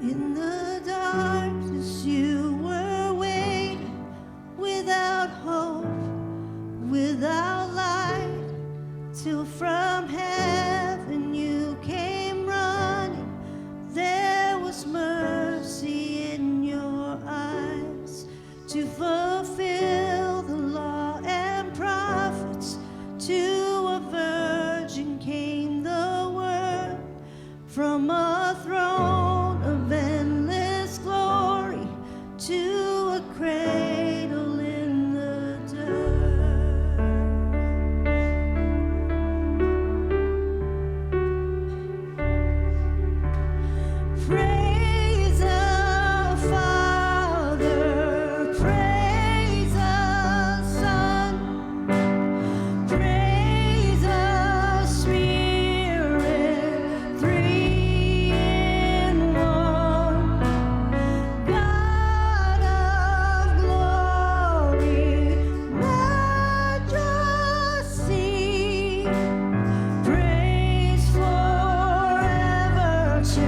In the darkness you were waiting, without hope, without light, till from heaven you came running. There was mercy in your eyes to fulfill the law and prophets. To a virgin came the word from a throne of endless glory to a cradle in the dirt. Praise the Father, praise the Son, praise the Spirit, three in one. God of glory, majesty, praise forever to